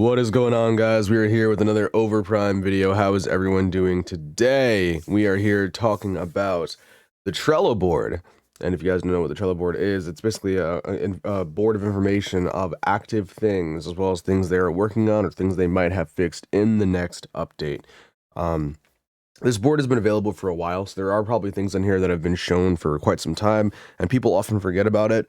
What is going on, guys? We are here with another Overprime video. How is everyone doing today? We are here talking about the Trello board. And if you guys don't know what the Trello board is, it's basically a board of information of active things, as well as things they are working on or things they might have fixed in the next update. This board has been available for a while, so there are probably things on here that have been shown for quite some time, and people often forget about it.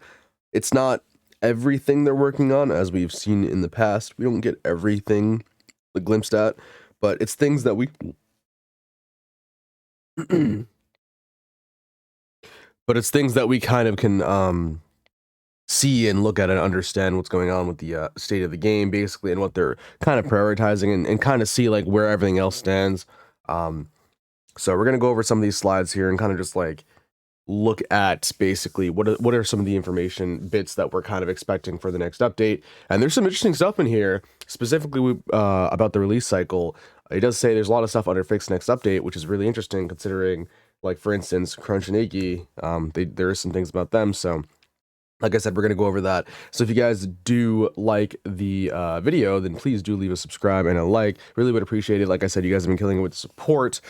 It's not everything they're working on, as we've seen in the past. We don't get everything glimpsed at, but it's things that we but it's things that we kind of can see and look at and understand what's going on with the state of the game, basically, and what they're kind of prioritizing, and kind of see like where everything else stands. So we're gonna go over some of these slides here and kind of just like look at basically what are some of the information bits that we're kind of expecting for the next update. And there's some interesting stuff in here, specifically about the release cycle. It does say there's a lot of stuff under fixed next update, which is really interesting considering, like, for instance, Crunch and Iggy, there are some things about them. So like I said, we're going to go over that. So if you guys do like the video, then please do leave a subscribe and a like. Really would appreciate it. Like I said, you guys have been killing it with support.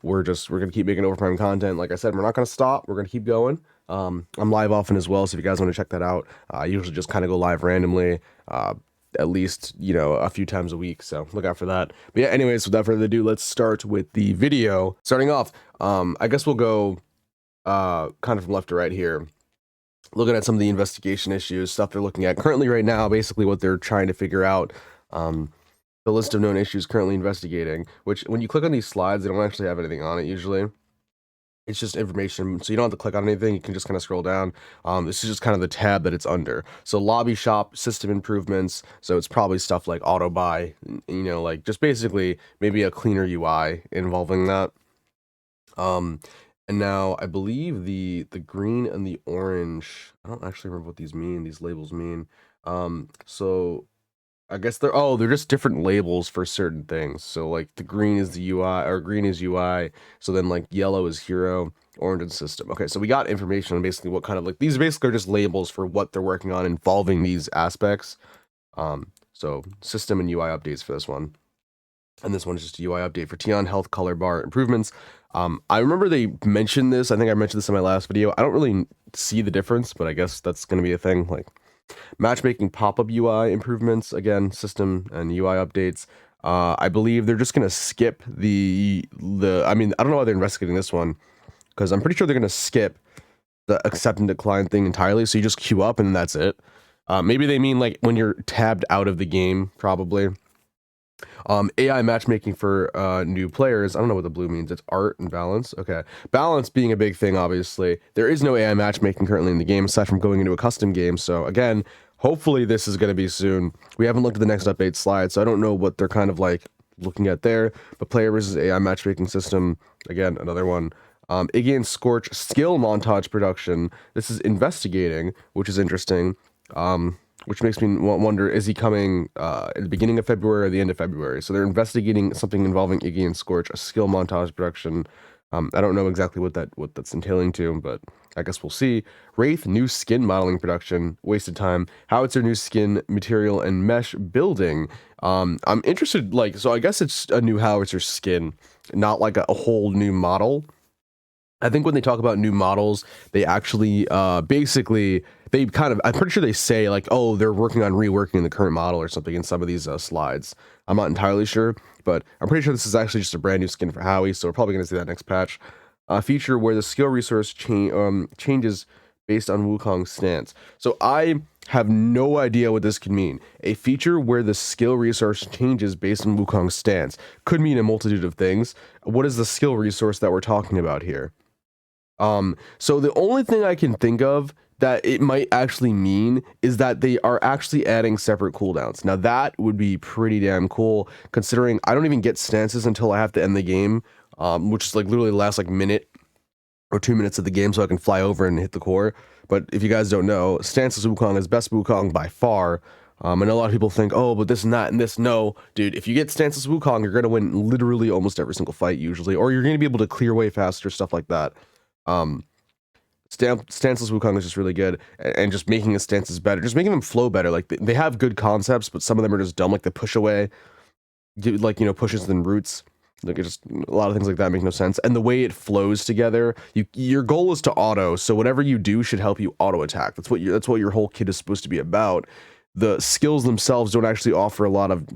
We're going to keep making Overprime content. Like I said, we're not going to stop. We're going to keep going. I'm live often as well, so if you guys want to check that out, I usually just kind of go live randomly, at least, a few times a week, so look out for that. But yeah, anyways, without further ado, let's start with the video. Starting off, I guess we'll go kind of from left to right here, looking at some of the investigation issues, stuff they're looking at currently right now, basically what they're trying to figure out. The list of known issues currently investigating, which when you click on these slides, they don't actually have anything on it usually. It's just information, so you don't have to click on anything. You can just kind of scroll down. This is just kind of the tab that it's under. So lobby shop, system improvements. So it's probably stuff like auto buy, like just basically maybe a cleaner UI involving that. And now I believe the green and the orange, I don't actually remember what these labels mean. So I guess they're just different labels for certain things. So like the green is the UI, or green is UI. So then like yellow is hero, orange is system. Okay, so we got information on basically what kind of, like, these basically are just labels for what they're working on involving these aspects. So system and UI updates for this one. And this one is just a UI update for Tion health color bar improvements. I remember they mentioned this. I think I mentioned this in my last video. I don't really see the difference, but I guess that's going to be a thing. Like, matchmaking pop-up UI improvements, again, system and UI updates. I believe they're just going to skip the I mean, I don't know why they're investigating this one, because I'm pretty sure they're going to skip the accept and decline thing entirely. So you just queue up and that's it. Maybe they mean like when you're tabbed out of the game, probably. AI matchmaking for new players. I don't know what the blue means. It's art and balance. Okay. Balance being a big thing, obviously. There is no AI matchmaking currently in the game, aside from going into a custom game. So again, hopefully this is going to be soon. We haven't looked at the next update slide, so I don't know what they're kind of like looking at there. But player versus AI matchmaking system, again, another one. Iggy and Scorch skill montage production. This is investigating, which is interesting. Which makes me wonder, is he coming at the beginning of February or the end of February? So they're investigating something involving Iggy and Scorch, a skill montage production. I don't know exactly what that's entailing to, but I guess we'll see. Wraith, new skin modeling production, wasted time. Howitzer, new skin material and mesh building. I'm interested, like, so I guess it's a new Howitzer skin, not like a whole new model. I think when they talk about new models, they actually basically, they kind of, I'm pretty sure they say like, oh, they're working on reworking the current model or something in some of these slides. I'm not entirely sure, but I'm pretty sure this is actually just a brand new skin for Howie, so we're probably going to see that next patch. Feature where the skill resource changes based on Wukong's stance. So I have no idea what this could mean. A feature where the skill resource changes based on Wukong's stance could mean a multitude of things. What is the skill resource that we're talking about here? So the only thing I can think of that it might actually mean is that they are actually adding separate cooldowns. Now that would be pretty damn cool, considering I don't even get stances until I have to end the game, which is like literally the last like minute or 2 minutes of the game, so I can fly over and hit the core. But if you guys don't know, stances Wukong is best Wukong by far. I know a lot of people think, oh, but this and that and this. No, dude, if you get stances Wukong, you're going to win literally almost every single fight usually, or you're going to be able to clear way faster, stuff like that. Stanceless Wukong is just really good, and just making his stances better, just making them flow better. Like they have good concepts, but some of them are just dumb, like the push away, like pushes and roots. Like it just a lot of things like that make no sense. And the way it flows together, your goal is to auto, so whatever you do should help you auto attack. That's what your whole kit is supposed to be about. The skills themselves don't actually offer a lot of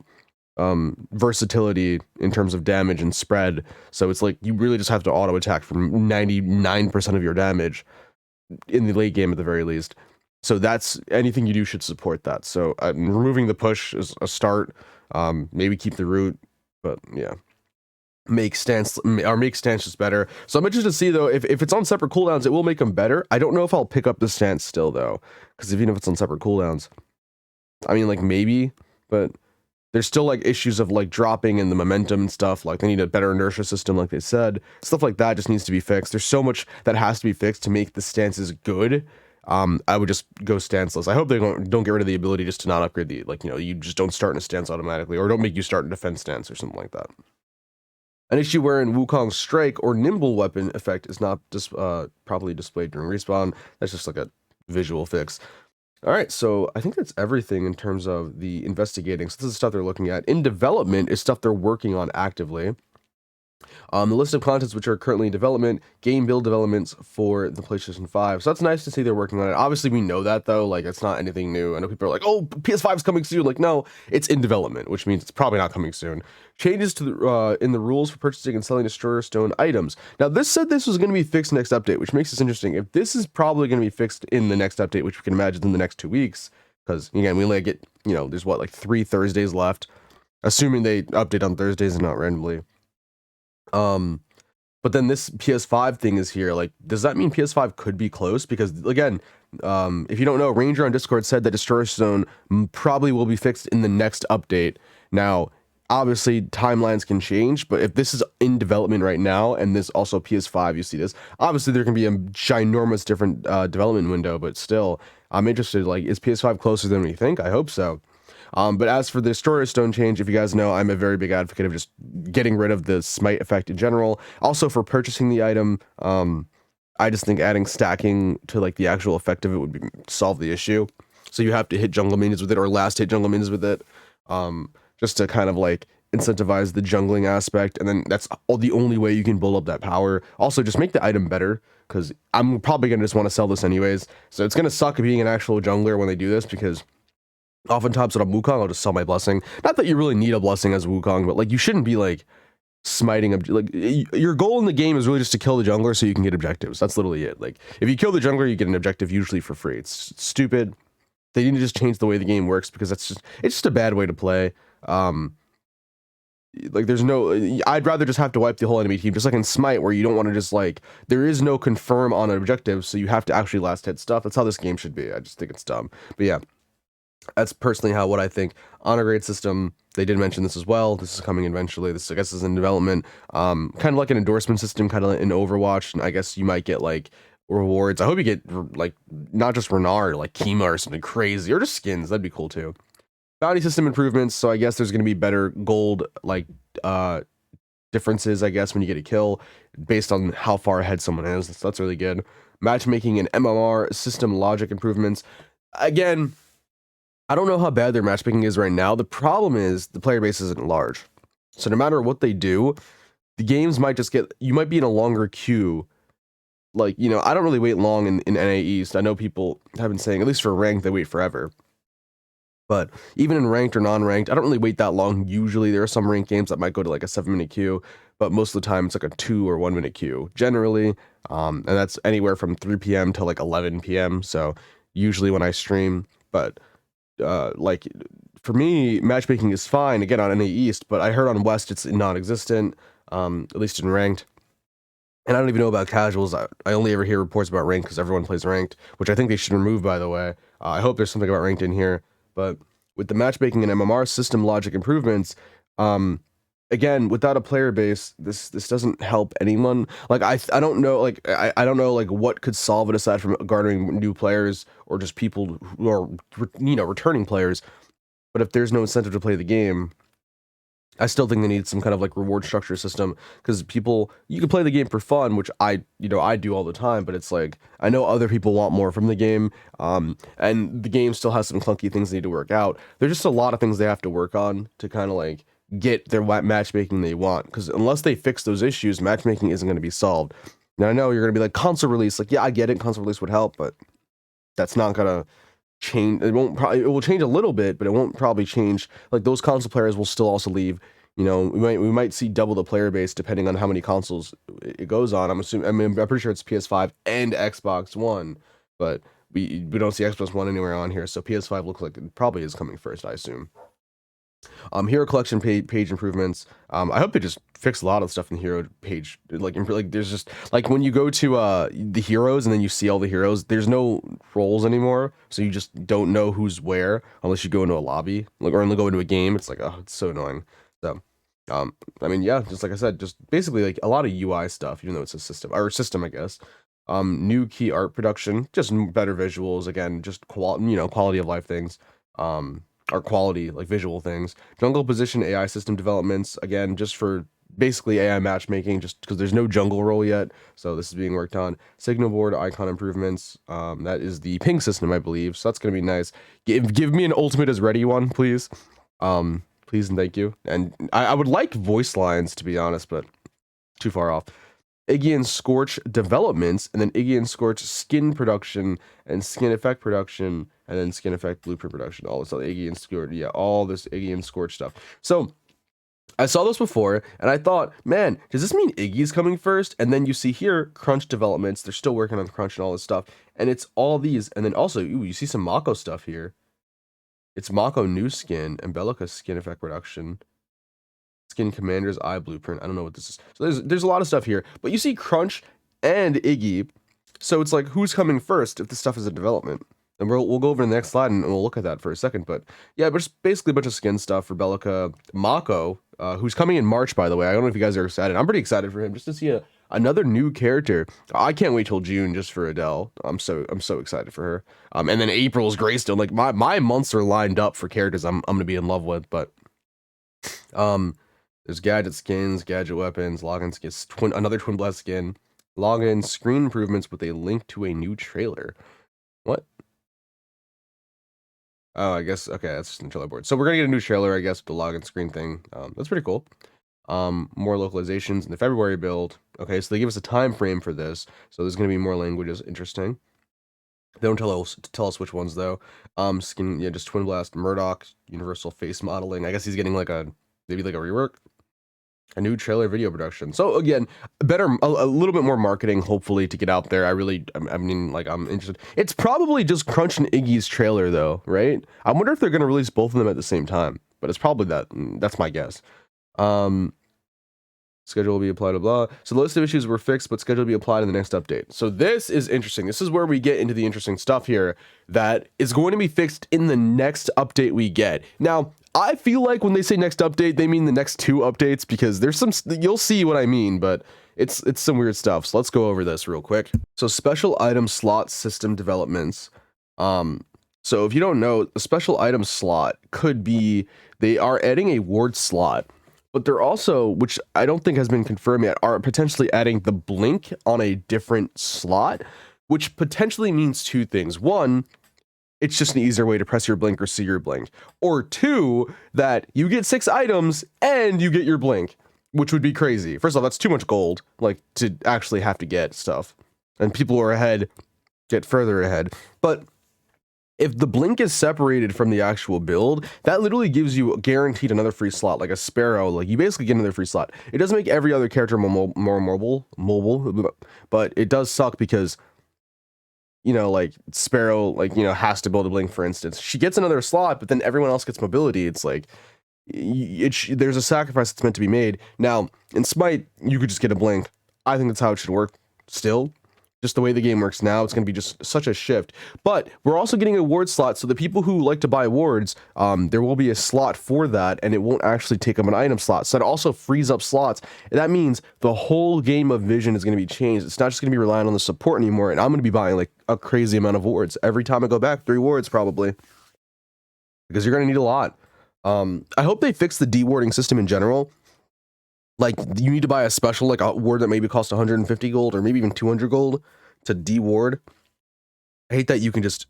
versatility in terms of damage and spread. So it's like you really just have to auto attack for 99% of your damage in the late game at the very least. So that's anything you do should support that. So removing the push is a start. Maybe keep the root, but yeah. Make stance just better. So I'm interested to see though if it's on separate cooldowns, it will make them better. I don't know if I'll pick up the stance still though, because even if it's on separate cooldowns, I mean like maybe, but there's still like issues of like dropping and the momentum and stuff. Like they need a better inertia system, like they said. Stuff like that just needs to be fixed. There's so much that has to be fixed to make the stances good. I would just go stanceless. I hope they don't get rid of the ability just to not upgrade the you just don't start in a stance automatically, or don't make you start in defense stance or something like that. An issue wherein Wukong's strike or nimble weapon effect is not properly displayed during respawn. That's just like a visual fix. All right, so I think that's everything in terms of the investigating. So this is stuff they're looking at. In development is stuff they're working on actively. The list of contents which are currently in development, game build developments for the PlayStation 5. So that's nice to see they're working on it. Obviously, we know that though. Like, it's not anything new. I know people are like, "Oh, PS5 is coming soon." Like, no, it's in development, which means it's probably not coming soon. Changes to the in the rules for purchasing and selling Destroyer Stone items. Now, this said this was going to be fixed next update, which makes this interesting. If this is probably going to be fixed in the next update, which we can imagine in the next 2 weeks, because again, we only get there's what like 3 Thursdays left, assuming they update on Thursdays and not randomly. But then this PS5 thing is here. Like, does that mean PS5 could be close? Because again, if you don't know, Ranger on Discord said that Destroyer Stone probably will be fixed in the next update. Now, obviously, timelines can change, but if this is in development right now, and this also PS5, you see this, obviously there can be a ginormous different development window, but still, I'm interested. Like, is PS5 closer than we think? I hope so. But as for the Destroyer Stone change, if you guys know, I'm a very big advocate of just getting rid of the smite effect in general. Also, for purchasing the item, I just think adding stacking to like the actual effect of it would solve the issue. So you have to hit jungle minions with it, or last hit jungle minions with it, just to kind of like incentivize the jungling aspect. And then that's the only way you can build up that power. Also, just make the item better, because I'm probably going to just want to sell this anyways. So it's going to suck being an actual jungler when they do this, because oftentimes when I'm Wukong, I'll just sell my blessing. Not that you really need a blessing as Wukong, but like you shouldn't be like smiting. Like your goal in the game is really just to kill the jungler so you can get objectives. That's literally it. Like if you kill the jungler, you get an objective usually for free. It's stupid. They need to just change the way the game works, because it's just a bad way to play. Like there's no, I'd rather just have to wipe the whole enemy team, just like in Smite, where you don't want to just like, there is no confirm on an objective, so you have to actually last hit stuff. That's how this game should be. I just think it's dumb. But yeah. That's personally what I think. Honor grade system, they did mention this as well. This is coming eventually. This, I guess, is in development. Kind of like an endorsement system, kind of like in Overwatch. And I guess you might get like rewards. I hope you get like not just Renard, like Kima or something crazy, or just skins. That'd be cool too. Bounty system improvements. So I guess there's going to be better gold like differences, I guess, when you get a kill based on how far ahead someone is. So that's really good. Matchmaking and MMR system logic improvements. Again, I don't know how bad their matchmaking is right now. The problem is the player base isn't large. So no matter what they do, the games might just you might be in a longer queue. Like, I don't really wait long in NA East. I know people have been saying, at least for ranked, they wait forever. But even in ranked or non-ranked, I don't really wait that long. Usually there are some ranked games that might go to like a 7-minute queue, but most of the time it's like a 2 or 1 minute queue generally. And that's anywhere from 3 p.m. to like 11 p.m. So usually when I stream, but like for me, matchmaking is fine again on NA East, but I heard on West it's non-existent, at least in ranked. And I don't even know about casuals. I only ever hear reports about ranked because everyone plays ranked, which I think they should remove, by the way. I hope there's something about ranked in here. But with the matchmaking and MMR system logic improvements, again, without a player base, this doesn't help anyone. Like I don't know, like I don't know like what could solve it aside from garnering new players or just people who are returning players. But if there's no incentive to play the game, I still think they need some kind of like reward structure system, because people, you can play the game for fun, which I do all the time, but it's like I know other people want more from the game, and the game still has some clunky things they need to work out. There's just a lot of things they have to work on to kind of like get their matchmaking they want, because unless they fix those issues, matchmaking isn't going to be solved. Now I know you're going to be like, console release, like, yeah, I get it, console release would help, but that's not gonna change. It will change a little bit, but it won't probably change. Like, those console players will still also leave. We might see double the player base depending on how many consoles it goes on. I'm pretty sure it's PS5 and Xbox One, but we don't see Xbox One anywhere on here, so PS5 looks like it probably is coming first, I assume. Hero collection page improvements. I hope they just fix a lot of stuff in the hero page. Like there's just like when you go to the heroes and then you see all the heroes, there's no roles anymore, so you just don't know who's where unless you go into a lobby, like, or go into a game. It's like, oh, it's so annoying. So, I mean, yeah, just like I said, just basically like a lot of UI stuff, even though it's a system, I guess. New key art production, just better visuals, again, just quality of life things. Or quality, like visual things. Jungle position AI system developments, again, just for basically AI matchmaking, just because there's no jungle role yet, so this is being worked on. Signal board icon improvements, that is the ping system, I believe, so that's gonna be nice. Give me an ultimate is ready one, please. Please and thank you. And I would like voice lines, to be honest, but too far off. Iggy and Scorch developments, and then Iggy and Scorch skin production and skin effect production, and then skin effect blueprint production. All this Iggy and Scorch, yeah, all this Iggy and Scorch stuff. So I saw this before, and I thought, man, does this mean Iggy's coming first? And then you see here Crunch developments. They're still working on Crunch and all this stuff, and it's all these. And then also, you see some Mako stuff here. It's Mako new skin and Bellica skin effect production. Skin Commander's Eye Blueprint. I don't know what this is. So there's a lot of stuff here. But you see Crunch and Iggy. So it's like, who's coming first if this stuff is in development? And we'll go over to the next slide and we'll look at that for a second. But yeah, but just basically a bunch of skin stuff for Bellica. Mako, who's coming in March, by the way. I don't know if you guys are excited. I'm pretty excited for him, just to see another new character. I can't wait till June just for Adele. I'm so excited for her. And then April's Greystone. Like, my months are lined up for characters I'm gonna be in love with. But there's gadget skins, gadget weapons, login skins, another Twin Blast skin, login screen improvements with a link to a new trailer. What? Oh, I guess, okay, that's just the trailer board. So we're gonna get a new trailer, I guess, with the login screen thing. That's pretty cool. More localizations in the February build. Okay, so they give us a time frame for this, so there's gonna be more languages. Interesting. They don't tell us which ones though. Skin, yeah, just Twin Blast, Murdoch, universal face modeling. I guess he's getting maybe like a rework. A new trailer video production. So again, a little bit more marketing, hopefully, to get out there. I mean, like, I'm interested. It's probably just Crunch and Iggy's trailer, though, right? I wonder if they're going to release both of them at the same time, but it's probably that. That's my guess. Schedule will be applied, blah, blah. So the list of issues were fixed, but schedule will be applied in the next update. So this is interesting. This is where we get into the interesting stuff here that is going to be fixed in the next update we get. Now, I feel like when they say next update, they mean the next 2 updates, because there's you'll see what I mean, but it's some weird stuff. So let's go over this real quick. So special item slot system developments. So if you don't know, a special item slot could be, they are adding a ward slot, but they're also, which I don't think has been confirmed yet, are potentially adding the blink on a different slot, which potentially means 2 things. One, it's just an easier way to press your blink or see your blink. Or 2, that you get 6 items and you get your blink, which would be crazy. First of all, that's too much gold, like, to actually have to get stuff. And people who are ahead get further ahead. But if the blink is separated from the actual build, that literally gives you guaranteed another free slot, like a Sparrow. Like, you basically get another free slot. It does make every other character more mobile, but it does suck because, like, Sparrow, like, has to build a blink, for instance. She gets another slot, but then everyone else gets mobility. It's like, there's a sacrifice that's meant to be made. Now, in Smite, you could just get a blink. I think that's how it should work still. Just the way the game works now, it's going to be just such a shift. But we're also getting a ward slot, so the people who like to buy wards, there will be a slot for that, and it won't actually take up an item slot. So it also frees up slots. And that means the whole game of Vision is going to be changed. It's not just going to be relying on the support anymore, and I'm going to be buying like a crazy amount of wards. Every time I go back, 3 wards probably. Because you're going to need a lot. I hope they fix the dewarding system in general. Like, you need to buy a special, like a ward that maybe costs 150 gold or maybe even 200 gold to deward. I hate that you can just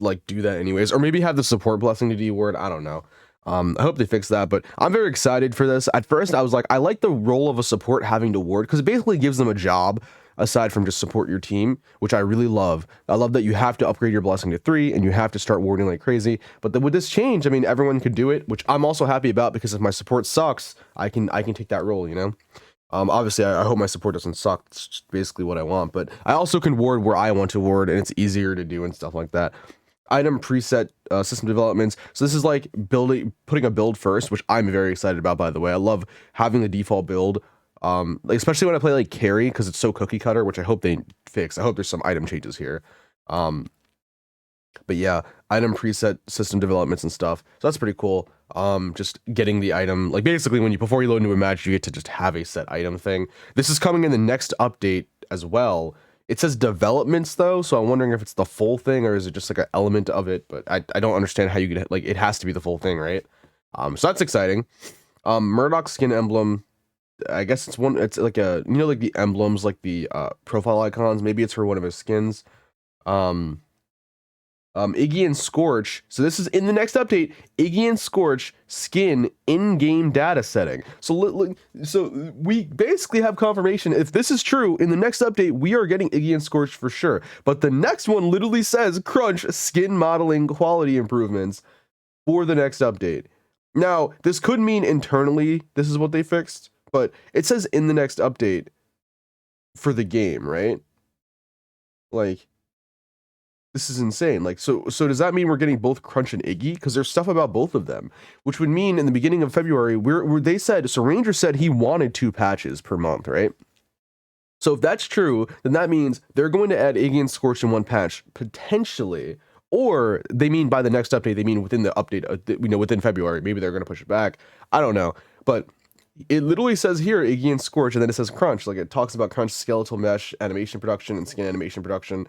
like do that anyways, or maybe have the support blessing to deward. I don't know. I hope they fix that, but I'm very excited for this. At first, I was like, I like the role of a support having to ward because it basically gives them a job aside from just support your team, which I really love. I love that you have to upgrade your blessing to 3 and you have to start warding like crazy. But with this change, I mean, everyone could do it, which I'm also happy about because if my support sucks, I can take that role, you know? Obviously, I hope my support doesn't suck. It's just basically what I want, but I also can ward where I want to ward, and it's easier to do and stuff like that. Item preset system developments. So this is like putting a build first, which I'm very excited about, by the way. I love having the default build, like especially when I play like carry because it's so cookie cutter, which I hope they fix. I hope there's some item changes here. But yeah, item preset system developments and stuff. So that's pretty cool. Just getting the item, like basically before you load into a match, you get to just have a set item thing. This is coming in the next update as well. It says developments though, so I'm wondering if it's the full thing or is it just like an element of it, but I don't understand how you get, like, it has to be the full thing, right? So that's exciting. Murdoch skin emblem, I guess it's like a, you know, like the emblems, like the profile icons, maybe it's for one of his skins. Iggy and Scorch. So this is in the next update. Iggy and Scorch skin in-game data setting. So we basically have confirmation. If this is true, in the next update, we are getting Iggy and Scorch for sure. But the next one literally says crunch skin modeling quality improvements for the next update. Now, this could mean internally this is what they fixed, but it says in the next update for the game, right? Like, this is insane. Like, so does that mean we're getting both Crunch and Iggy? Because there's stuff about both of them, which would mean in the beginning of February, Ranger said he wanted 2 patches per month, right? So if that's true, then that means they're going to add Iggy and Scorch in 1 patch, potentially, or they mean by the next update, they mean within the update, within February. Maybe they're going to push it back. I don't know. But it literally says here, Iggy and Scorch, and then it says Crunch. Like, it talks about Crunch skeletal mesh animation production and skin animation production.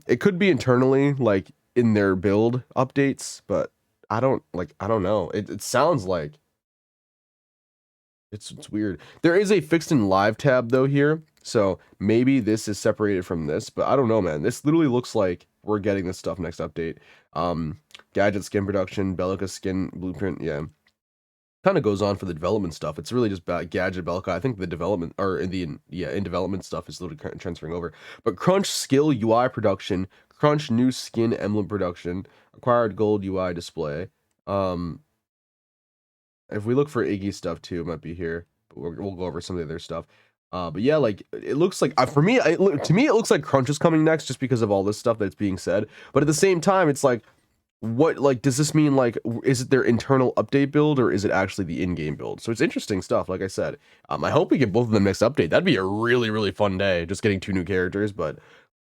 It could be internally, like in their build updates, but I don't know. It sounds like it's weird. There is a fixed in live tab though here, so maybe this is separated from this, but I don't know, man. This literally looks like we're getting this stuff next update. Gadget skin production, Bellica skin blueprint, yeah. Kind of goes on for the development stuff. It's really just about Gadget Belka. I think the development or in development stuff is literally transferring over. But Crunch skill UI production, Crunch new skin emblem production, acquired gold UI display. If we look for Iggy stuff too, it might be here. But we'll go over some of the other stuff. But yeah, like it looks like for me, to me, it looks like Crunch is coming next just because of all this stuff that's being said. But at the same time, it's like, what, like, does this mean, like, is it their internal update build or is it actually the in-game build? So it's interesting stuff, like I said. I hope we get both of them next update. That'd be a really, really fun day, just getting 2 new characters, but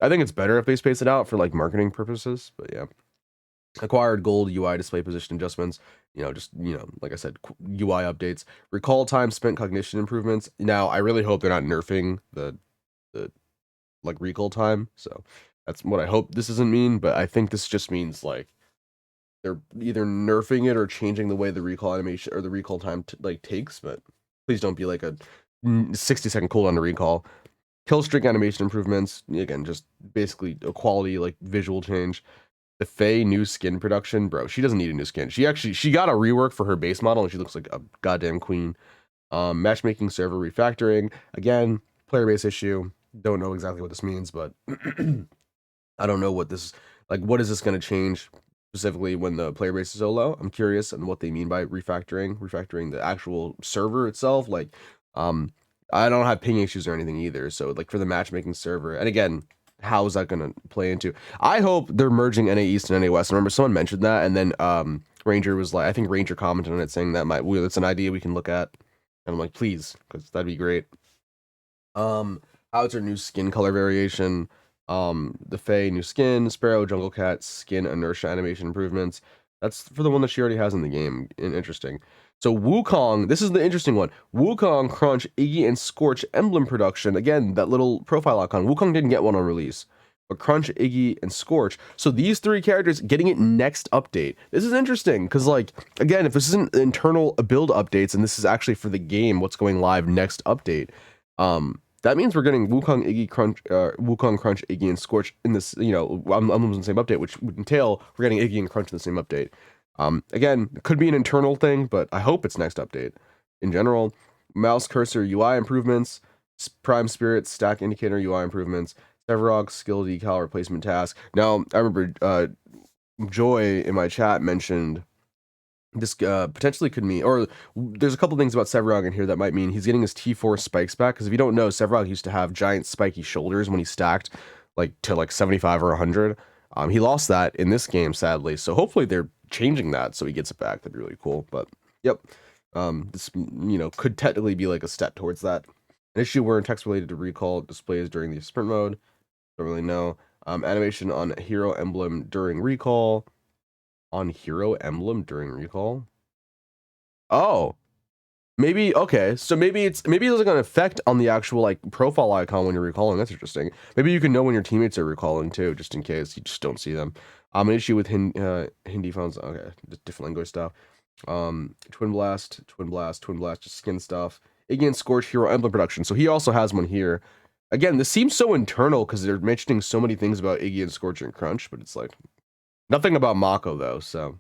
I think it's better if they space it out for, like, marketing purposes, but yeah. Acquired gold UI display position adjustments, just, like I said, UI updates, recall time spent cognition improvements. Now, I really hope they're not nerfing the like, recall time, so that's what I hope this doesn't mean, but I think this just means, like, they're either nerfing it or changing the way the recall animation or the recall time takes, but please don't be like a 60-second cooldown to recall. Kill streak animation improvements, again, just basically a quality, like, visual change. The Faye new skin production, bro, she doesn't need a new skin. She got a rework for her base model and she looks like a goddamn queen. Matchmaking server refactoring, again, player base issue. Don't know exactly what this means, but I don't know what this, like, what is this going to change specifically when the player base is so low? I'm curious on what they mean by refactoring the actual server itself. Like, I don't have ping issues or anything either. So, like, for the matchmaking server, and again, how is that going to play into? I hope they're merging NA East and NA West. I remember someone mentioned that, and then Ranger was like, I think Ranger commented on it saying that that's an idea we can look at. And I'm like, please, because that'd be great. Howitzer new skin color variation. The Fae new skin, Sparrow Jungle Cat skin inertia animation improvements. That's for the one that she already has in the game. Interesting. So Wukong, this is the interesting one. Wukong, Crunch, Iggy, and Scorch emblem production. Again, that little profile icon. Wukong didn't get one on release. but Crunch, Iggy, and Scorch. So these 3 characters getting it next update. This is interesting because, like, again, if this isn't internal build updates and this is actually for the game, what's going live next update, that means we're getting Wukong, Iggy, Crunch, Iggy, and Scorch in this, you know, in the same update, which would entail we're getting Iggy and Crunch in the same update. Again, it could be an internal thing, but I hope it's next update. In general, mouse cursor UI improvements, Prime Spirit stack indicator UI improvements, Severog skill decal replacement task. Now, I remember Joy in my chat mentioned this potentially could mean, or there's a couple things about Severog in here that might mean he's getting his T4 spikes back, because if you don't know, Severog used to have giant spiky shoulders when he stacked like to like 75 or 100. He lost that in this game, sadly, so hopefully they're changing that so he gets it back. That'd be really cool. But yep, this, you know, could technically be like a step towards that. An issue where text related to recall displays during the sprint mode. Don't really know. Animation on hero emblem during recall. On hero emblem during recall. Oh, maybe, okay, so maybe it's maybe there's like an effect on the actual like profile icon when you're recalling. That's interesting. Maybe you can know when your teammates are recalling too, just in case you just don't see them. An issue with Hindi phones. Okay, different language stuff. Twin Blast, just skin stuff. Again, Scorch hero emblem production. So he also has one here. Again, this seems so internal because they're mentioning so many things about Iggy and Scorch and Crunch, but it's like nothing about Mako though. So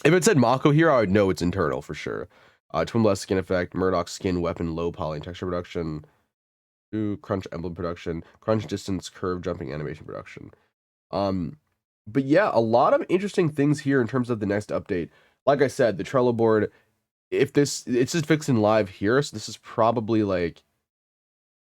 if it said Mako here, I would know it's internal for sure. Twin Blast skin effect, Murdoch skin weapon, low poly texture production, Crunch emblem production, Crunch distance curve jumping animation production. But yeah, a lot of interesting things here in terms of the next update. Like I said, the Trello board, if this, it's just fixing live here, so this is probably like,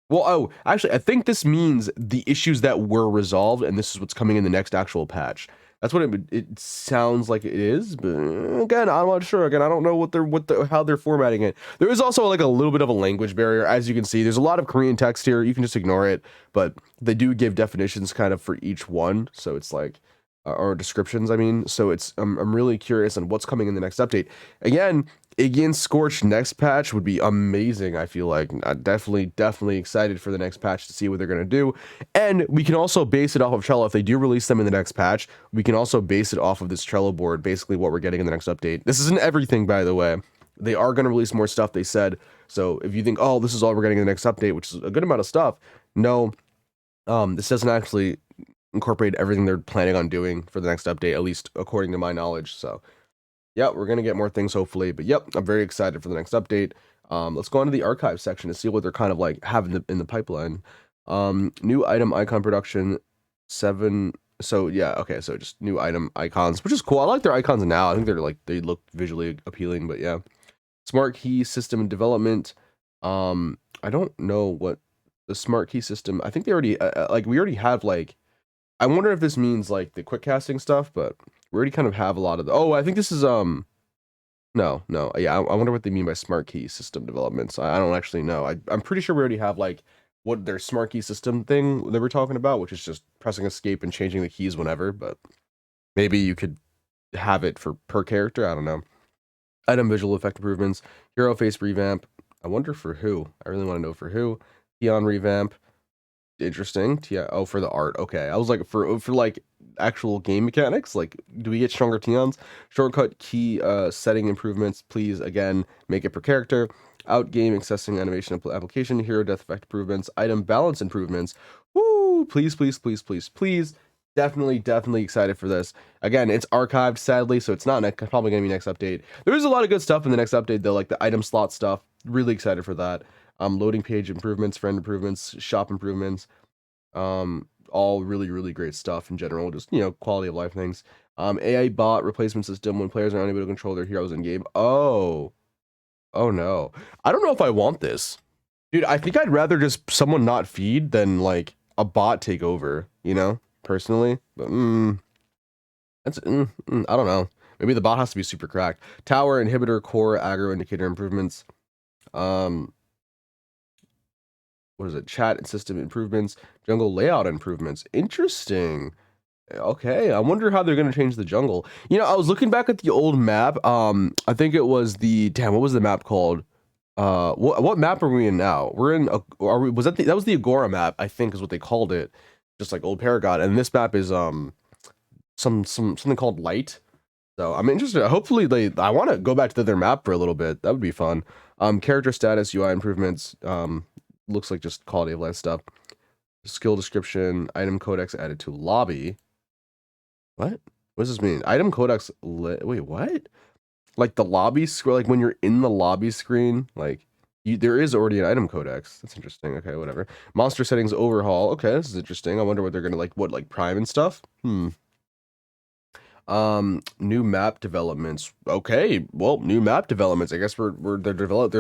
well, oh, actually, I think this means the issues that were resolved, and this is what's coming in the next actual patch. That's what it sounds like it is, but again, I'm not sure. Again, I don't know how they're formatting it. There is also like a little bit of a language barrier, as you can see. There's a lot of Korean text here. You can just ignore it, but they do give definitions kind of for each one, so it's like, or descriptions, I mean. So it's I'm really curious on what's coming in the next update. Again, Iggy Scorch next patch would be amazing. I feel like definitely excited for the next patch to see what they're going to do. And we can also base it off of Trello. If they do release them in the next patch, we can also base it off of this Trello board, basically what we're getting in the next update. This isn't everything, by the way. They are going to release more stuff, they said. So if you think, oh, this is all we're getting in the next update, which is a good amount of stuff, no, this doesn't actually incorporate everything they're planning on doing for the next update, at least according to my knowledge. So yeah, we're going to get more things hopefully, but yep, I'm very excited for the next update. Let's go on to the archive section to see what they're kind of like having in the pipeline. New item icon production 7. So yeah, okay, so just new item icons, which is cool. I like their icons now. I think they're like, they look visually appealing, but yeah. Smart key system development. I don't know what the smart key system, I think they already like, we already have like, I wonder if this means like the quick casting stuff, but we already kind of have a lot of the, oh, I think this is no, yeah, I wonder what they mean by smart key system developments. I don't actually know. I'm pretty sure we already have like what their smart key system thing that we're talking about, which is just pressing escape and changing the keys whenever, but maybe you could have it for per character. I don't know. Item visual effect improvements, hero face revamp. I wonder for who. I really want to know for who. Peon revamp. Interesting. Yeah. Oh, for the art. Okay. I was like, for like actual game mechanics, like, do we get stronger Tions? Shortcut key setting improvements. Please, again, make it per character. Out game accessing animation application. Hero death effect improvements. Item balance improvements. Woo! Please. Definitely excited for this. Again, it's archived, sadly, so it's not probably going to be next update. There is a lot of good stuff in the next update, though, like the item slot stuff. Really excited for that. Loading page improvements, friend improvements, shop improvements. All really great stuff in general, just, you know, quality of life things. AI bot replacement system when players are unable to control their heroes in game. Oh no, I don't know if I want this, dude. I think I'd rather just someone not feed than like a bot take over, you know, personally. But that's I don't know. Maybe the bot has to be super cracked. Tower inhibitor core aggro indicator improvements. What is it? Chat and system improvements, jungle layout improvements. Interesting. Okay, I wonder how they're gonna change the jungle. You know, I was looking back at the old map. I think it was the what was the map called? What map are we in now? We're in. Was that that was the Agora map? I think is what they called it. just like old Paragon. And this map is something called Light. So I'm interested. Hopefully I want to go back to their map for a little bit. That would be fun. Character status, UI improvements. Looks like just quality of life stuff. Skill description, item codex added to lobby. What? What does this mean? Item codex. Wait, what? Like the lobby screen, like when you're in the lobby screen, like there is already an item codex. That's interesting. Okay, whatever. Monster settings overhaul. Okay, this is interesting. I wonder what they're gonna like prime and stuff. New map developments. Okay, well, new map developments. I guess they're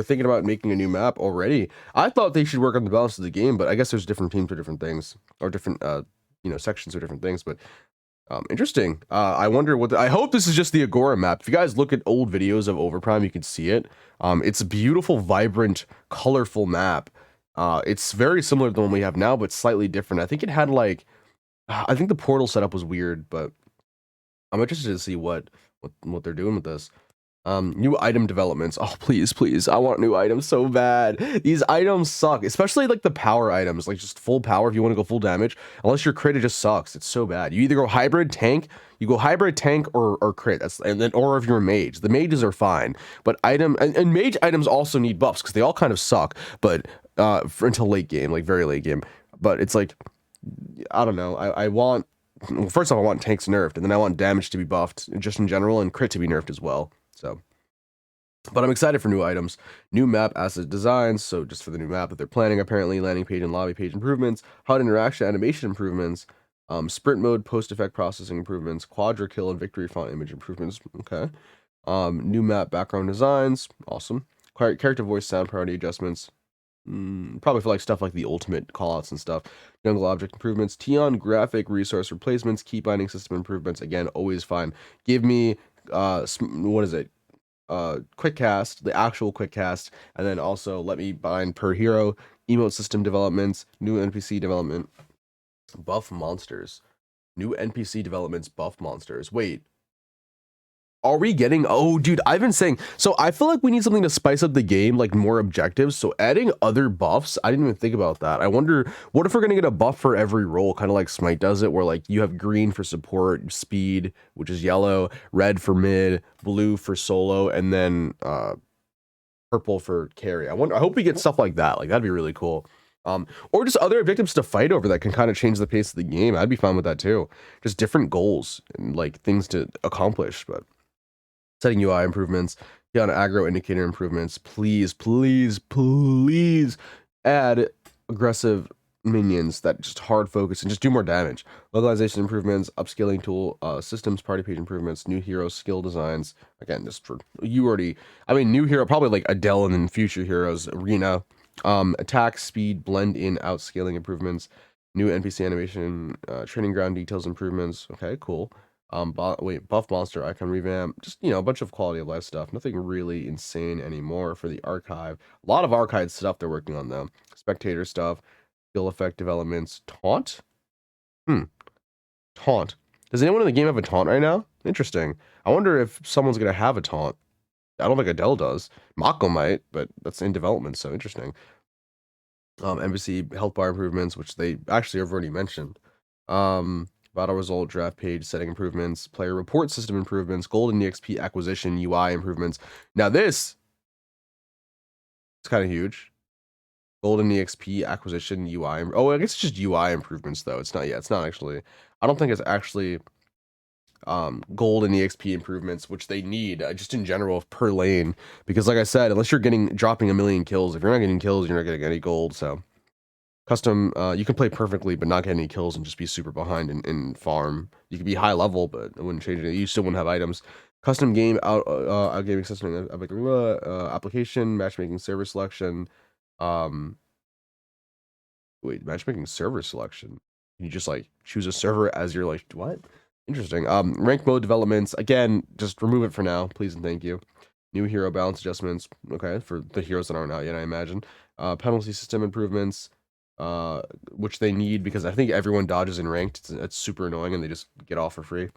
thinking about making a new map already. I thought they should work on the balance of the game, but I guess there's different teams for different things, or different sections for different things. But interesting. I wonder I hope this is just the Agora map. If you guys look at old videos of Overprime, you can see it. It's a beautiful, vibrant, colorful map. It's very similar to the one we have now, but slightly different. I think it had like, I think the portal setup was weird, but I'm interested to see what they're doing with this. New item developments. Oh, please, please. I want new items so bad. These items suck, especially like the power items, like just full power if you want to go full damage. Unless your crit, it just sucks. It's so bad. You either go hybrid tank, or crit. Or if you're a mage. The mages are fine. But and mage items also need buffs because they all kind of suck, but until late game, like very late game. But it's like, I don't know. I want, well, first off, I want tanks nerfed, and then I want damage to be buffed just in general, and crit to be nerfed as well. So, but I'm excited for new items, new map asset designs. So just for the new map that they're planning, apparently landing page and lobby page improvements, HUD interaction animation improvements, sprint mode post effect processing improvements, quadra kill and victory font image improvements. Okay, new map background designs, awesome. Character voice sound priority adjustments. Probably for like stuff like the ultimate callouts and stuff. Jungle object improvements, Tion graphic resource replacements, key binding system improvements. Again, always fine. Give me what is it? Quick cast, the actual quick cast, and then also let me bind per hero, emote system developments, new NPC development, buff monsters, new NPC developments, buff monsters. Wait, are we getting, oh dude, I've been saying, so I feel like we need something to spice up the game, like more objectives. So adding other buffs, I didn't even think about that. I wonder, what if we're gonna get a buff for every role, kind of like Smite does it, where like you have green for support, speed, which is yellow, red for mid, blue for solo, and then purple for carry. I hope we get stuff like that. Like that'd be really cool. Or just other objectives to fight over that can kind of change the pace of the game. I'd be fine with that too. Just different goals and like things to accomplish. But setting UI improvements, on aggro indicator improvements. Please, please, please add aggressive minions that just hard focus and just do more damage. Localization improvements, upscaling tool, systems, party page improvements, new hero skill designs. Again, just for you already, I mean, new hero, probably like Adele and then future heroes, Arena, attack speed, blend in, outscaling improvements, new NPC animation, training ground details improvements. Okay, cool. Buff monster icon revamp, just a bunch of quality of life stuff. Nothing really insane anymore for the archive. A lot of archive stuff they're working on though. Spectator stuff, skill effect developments, taunt. Taunt. Does anyone in the game have a taunt right now? Interesting. I wonder if someone's gonna have a taunt. I don't think Adele does. Mako might, but that's in development, so interesting. Embassy health bar improvements, which they actually have already mentioned. Battle result, draft page, setting improvements, player report system improvements, golden EXP acquisition, UI improvements. Now this is kind of huge. Golden EXP acquisition, UI. Oh, I guess it's just UI improvements though. It's not. Yeah, it's not actually. I don't think it's actually gold and exp improvements, which they need just in general per lane, because like I said, unless you're dropping a million kills, if you're not getting kills, you're not getting any gold. So custom, you can play perfectly but not get any kills and just be super behind in farm. You could be high level, but it wouldn't change it. You still wouldn't have items. Custom game out gaming system, application, matchmaking server selection. Wait, matchmaking server selection. You just like choose a server as your like what? Interesting. Rank mode developments. Again, just remove it for now, please and thank you. New hero balance adjustments. Okay, for the heroes that aren't out yet, I imagine. Penalty system improvements, which they need because I think everyone dodges in ranked. It's super annoying and they just get off for free.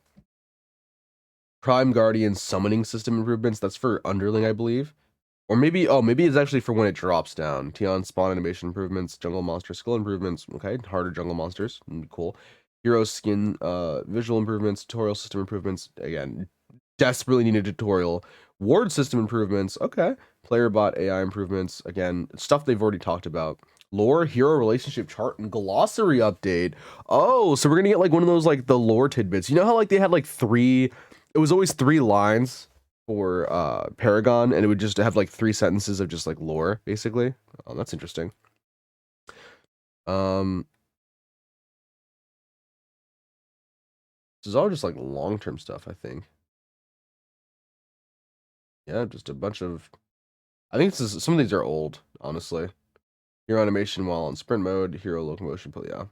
Prime Guardian summoning system improvements. That's for Underling, I believe. Or maybe, oh, maybe it's actually for when it drops down. Tion spawn animation improvements, jungle monster skill improvements. Okay, harder jungle monsters. Cool. Hero skin visual improvements, tutorial system improvements. Again, desperately needed tutorial. Ward system improvements. Okay. Player bot AI improvements. Again, stuff they've already talked about. Lore, hero relationship chart, and glossary update. Oh, so we're gonna get like one of those like the lore tidbits. You know how like they had like three, it was always 3 lines for Paragon, and it would just have like 3 sentences of just like lore, basically. Oh, that's interesting. Um this is all just like long-term stuff, I think. Yeah, just a bunch of, I think some of these are old, honestly. Hero animation while on sprint mode, hero locomotion, but yeah.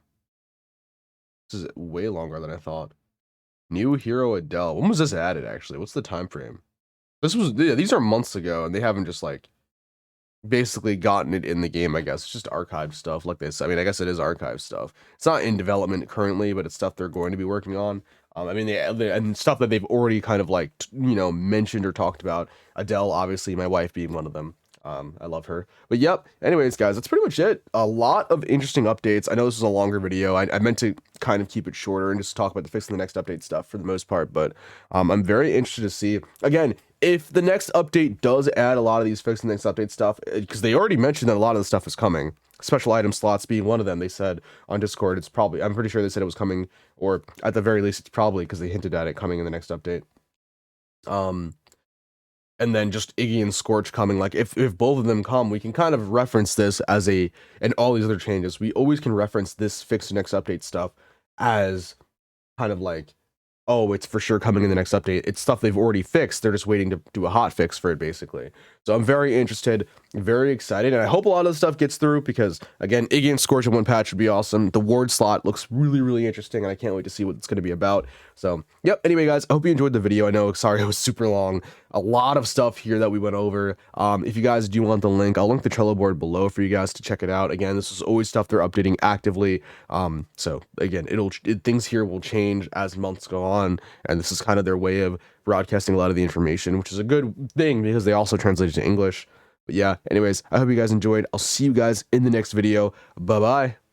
This is way longer than I thought. New hero Adele. When was this added actually? What's the time frame? This was, yeah, these are months ago, and they haven't just like basically gotten it in the game, I guess. It's just archived stuff like this. I mean, I guess it is archived stuff. It's not in development currently, but it's stuff they're going to be working on. I mean, they and stuff that they've already kind of like, mentioned or talked about. Adele, obviously, my wife being one of them. I love her. But yep. Anyways, guys, that's pretty much it. A lot of interesting updates. I know this is a longer video. I meant to kind of keep it shorter and just talk about the fixing the next update stuff for the most part. But I'm very interested to see, again, if the next update does add a lot of these fixing the next update stuff, because they already mentioned that a lot of the stuff is coming. Special item slots being one of them. They said on Discord, it's probably, I'm pretty sure they said it was coming, or at the very least, it's probably because they hinted at it coming in the next update. And then just Iggy and Scorch coming. Like if both of them come, we can kind of reference this as a, and all these other changes. We always can reference this fix next update stuff as kind of like, oh, it's for sure coming in the next update. It's stuff they've already fixed. They're just waiting to do a hot fix for it, basically. So I'm very interested, very excited, and I hope a lot of the stuff gets through because, again, Iggy and Scorch in one patch would be awesome. The ward slot looks really, really interesting, and I can't wait to see what it's going to be about. So, yep. Anyway, guys, I hope you enjoyed the video. I know, sorry, it was super long. A lot of stuff here that we went over. If you guys do want the link, I'll link the Trello board below for you guys to check it out. Again, this is always stuff they're updating actively. So again, things here will change as months go on, and this is kind of their way of broadcasting a lot of the information, which is a good thing because they also translate it to English. But yeah, anyways, I hope you guys enjoyed. I'll see you guys in the next video. Bye bye.